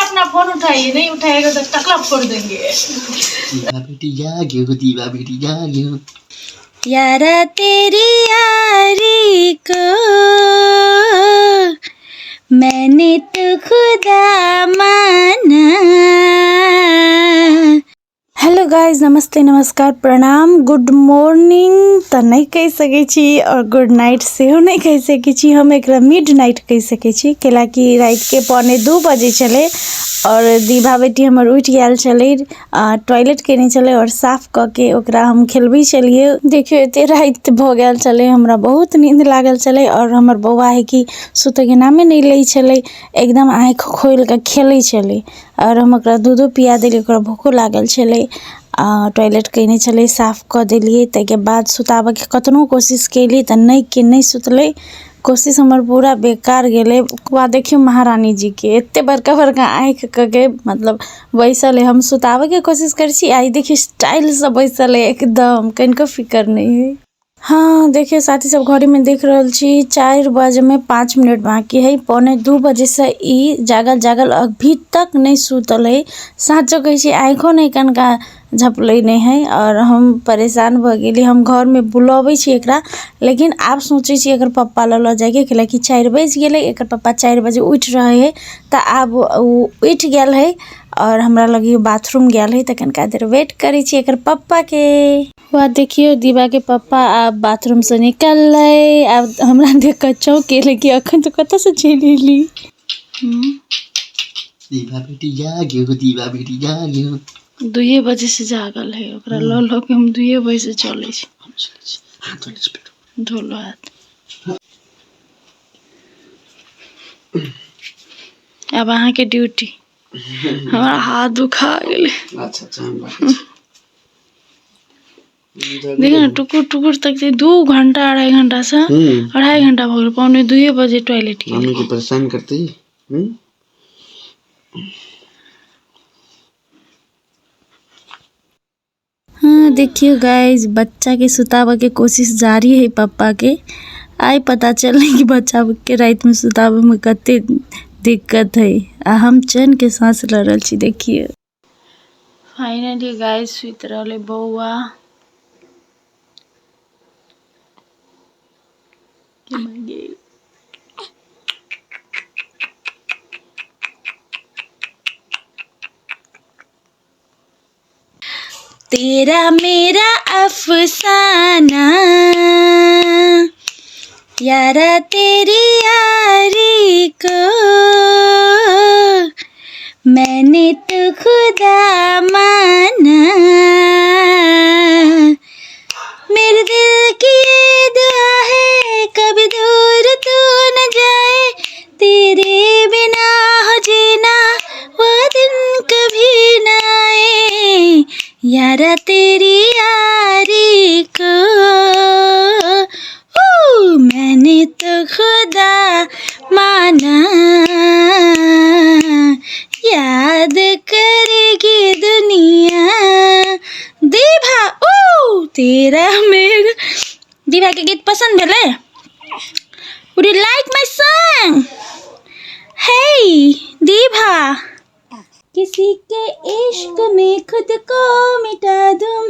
अपना फोन उठाइए, नहीं उठाएगा तो टकला फोड़ देंगे। दीवा बेटी जागियो, दीवा बेटी जागियो। यारा तेरी यारी को मैंने तो खुदा माना। हेलो गाइज, नमस्ते, नमस्कार, प्रणाम, गुड मॉर्निंग तो नहीं कह सकै छी और गुड नाइट सेहो नहीं कह सकै छी। हम एक मिड नाइट कह सकै छी, कैलाकि रात के 1:45 बजे चले और दीभा बेटी हमर उठ गया चले, टॉयलेट केने चले और साफ क के ओकरा हम खेलबी चलिए। देखियो एते रात भ गेल चले, हमरा बहुत नींद लागल चले और हमर बौआ है कि सुते के नामे नहीं लै चले, एकदम आँख खोल के खेले चले और हम ओकरा दूधो पिया देलिए, ओकरा भूखो लागल चले। टॉयलेट कने चले, साफ क देलिए, ताके बाद सुताबे के कतनो कोशिश केली त नहीं सुतले। कोशिश हमर पूरा बेकार गेले। बाद देखियो महारानी जी के एते बड़का बड़का आँख के मतलब बैसल है, हम सुताबे के कोशिश कर छी, आई देखियो स्टाइल से बैसल है, एकदम कनिको फिकर नहीं है। हाँ देखिए साथी सब, घड़ी में देख रहल छी 4 बजे में 5 मिनट बाकी है। 1:45 बजे से ई जागल अभी तक नहीं सुतल है। साँचो कहे छी आँखों नहीं कनका झपले नहीं है और हम परेशान भ गेली। हम घर में बुलावे छी एकरा, लेकिन आप सोचे छी एकर पप्पा ल जाके, कैलाकि 4 बज गेले, एकर पप्पा 4 बजे उठ रहे है तो अब उठ गेल है और हमरा लगी बाथरूम गेल है, तो कनका देर वेट करे छी एकर पप्पा के। वह देखियो दीवा के पप्पा अब बाथरूम से निकल रहे। अब हमरा देख के चौंके लगी, अखन तो कत से चली ली। दीवा बेटी जागियो, दीवा बेटी जागियो। 2 बजे से जागल है, ओकरा लो के हम 2 बजे से चले छी। धोलो हाथ। अब अहाँ के ड्यूटी। हमारा हाथ दुखा गेले। अच्छा हम बात देखिए ना, टुकुर तक 2 घंटा 2.5 घंटा से 2.5 घंटा हो गए, 1:45 बजे टॉयलेट के। मम्मी को परेशान करती। हाँ देखियो गाइज, बच्चा के सुतावे के कोशिश जारी है पापा के। आई पता चले कि बच्चा के रात में सुतावे में कते दिक्कत है, आ हम चैन के सांस ले रहल छी। देखिए फाइनली गाइस सुत रहले बौआ। तेरा मेरा अफसाना, यारा तेरी यारी को मैंने तो खुदा माना। मेरे दिल की ये दुआ है, कभी दूर तू न जाए, तेरे बिना हो जीना वो दिन कभी न आए, यारा तेरी यारी को मैंने तो खुदा माना। याद करेगी दुनिया दीभा। तेरा मेरा दीभा के गीत पसंद भेले? Would you like my song? Hey दीभा, किसी के इश्क में खुद को मिटा दूं,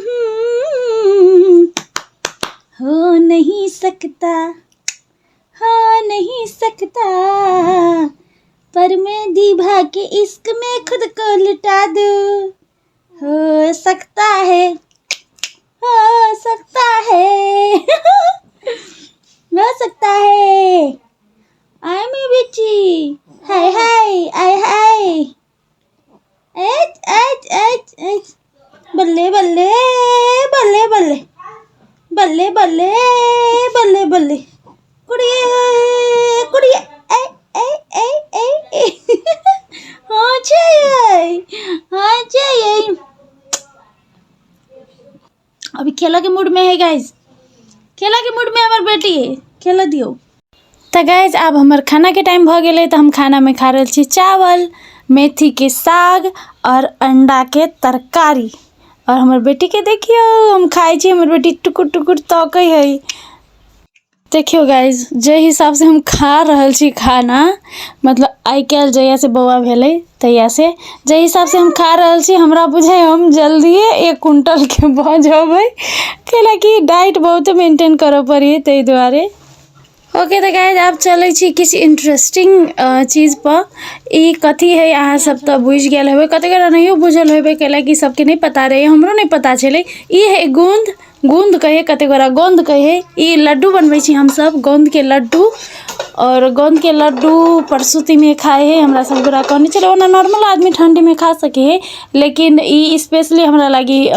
हो नहीं सकता, हो नहीं सकता, पर मैं दीभा के इश्क में खुद को लुटा दूं। हो सकता है, हो सकता है, हो सकता है। आई मी बिची, हाय हाय, आई हाय, बल्ले बल्ले बल्ले बल्ले बल्ले बल्ले बल्ले बल्ले, कुड़िए कुड़िए, हाँ चाहिए। अभी खेला के मूड में है गाइज, खेला के मूड में हमार बेटी है, खेला दियो। तो गाइज अब हमार खाना के टाइम भ गेले, तो हम खाना में खा रहे छी चावल, मेथी के साग और अंडा के तरकारी। और हमार बेटी के देखियो हम खाई छी, हमार बेटी टुकुर टुकुर तकै है। देखियो गाइज, जे हिसाब से हम खा रहल छी खाना, मतलब आइ काल्हि जहिया से बौआ भेलै तहिया से जे हिसाब से हम खा रहल छी, हमरा बुझाइ हम जल्दिए 1 क्विंटल के भऽ जेबै, कैलाकि डाइट बहुत मेंटेन करऽ पड़ी ताहि दुआरे। ओके तो गाइज, आब चलै छी किसी इंटरेस्टिंग चीज़ पर। ई कथी है अहाँ सब तो बुझ गेल हेबै, कते गोरा नहीं बुझल हेबै, कैलाकि सबके नहीं पता रहे, हमरो नहीं पता चले। ई है गोंद कहे, कते गोरा गोंद कहे। ई लड्डू बनबै छी हम सब, गोंद के लड्डू। और गोंद के लड्डू परसुती में खाए है, हमरा सब गोरा कहने चले। ओना नॉर्मल आदमी ठंडी में खा सके है, लेकिन ई स्पेशली हमरा लागी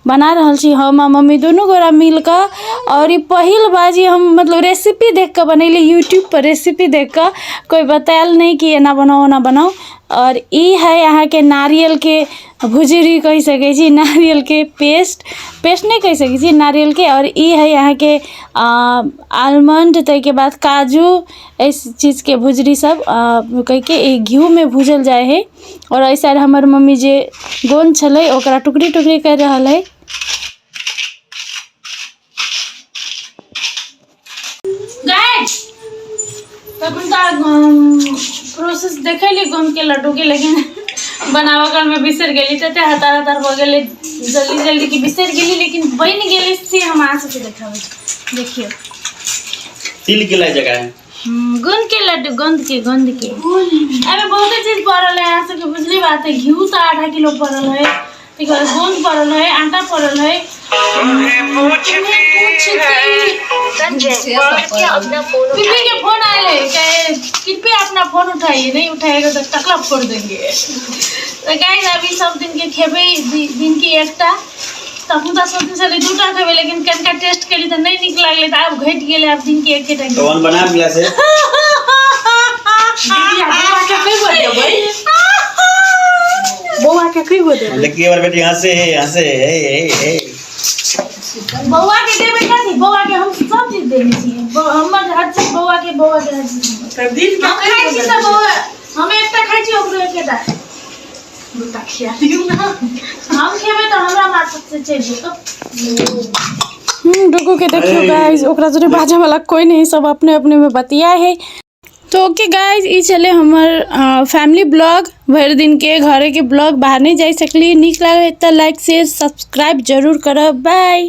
बना रहल छी हम आ मम्मी दोनों गोरा मिल कर। और ई पहिल बाजी हम मतलब रेसिपी देख कर बनैली, यूट्यूब पर रेसिपी देख कर, कोई बतायल नहीं कि एना बनाओ ओना बनाओ। और ई है यहाँ के नारियल के भुजरी कह सके छी, नारियल के पेस्ट नहीं कह सके छी, नारियल के। और ई है यहाँ के आलमंड, तै के बाद काजू, इस चीज़ के भुजरी सब कह के घी में भूजल जाए है। और ऐसा हमर मम्मी जे गोंद छलै ओकरा टुकड़ी टुकड़ी कर रहल है। प्रोसेस देखली गोंद के लड्डू के, लेकिन बनावा कर में बिसर गेली, तते हतार हो गेले, जल्दी की बिसर गेली, लेकिन बन गेली से हम आ से देखावे। देखियो तिल के लाई जगह है गोंद के लड्डू, गोंद के अबे बहुत चीज पड़ल है, यहाँ से बुझली बात है। घी तो 8 किलो पड़ल है, ठीक है, गोंद पड़ल है, आटा पड़ल है। पीपी के फोन आए है, कृपया अपना फोन उठाइए, नहीं उठाएगा तो टकला फोड़ देंगे। तो गाइस अभी सब दिन के खेबे, दिन की एकटा तब तो सोचने चले 2टा खेबे, लेकिन कनका टेस्ट के लिए तो नहीं निक लागले, तो अब घट गेले, अब दिन के एक टाइम कौन बना मिला से बौआ के कई गो दे, लकी और बेटी हंसे हे बौआ के दे बेटा थी, बौआ के हम सब चीज देने छी, हमर हर चीज बौआ के हर चीज तब दिन हम खाइ छी सब बौआ, हम एकटा खाइ छी ओकरो एकटा दूटा खिया दियौ ना, हम खेबे तो हमरा माथा से चल जेतो। डुगू के देखियो गाइस, ओकरा जोरे बाजा वाला कोई नहीं, सब अपने अपने में बतिया है। तो ओके गाइज, ई चले हमर फैमिली ब्लॉग, भर दिन के घरे के ब्लॉग, बाहर नहीं जा सकली। निक लगे तो लाइक शेयर सब्सक्राइब जरूर करब। बाय।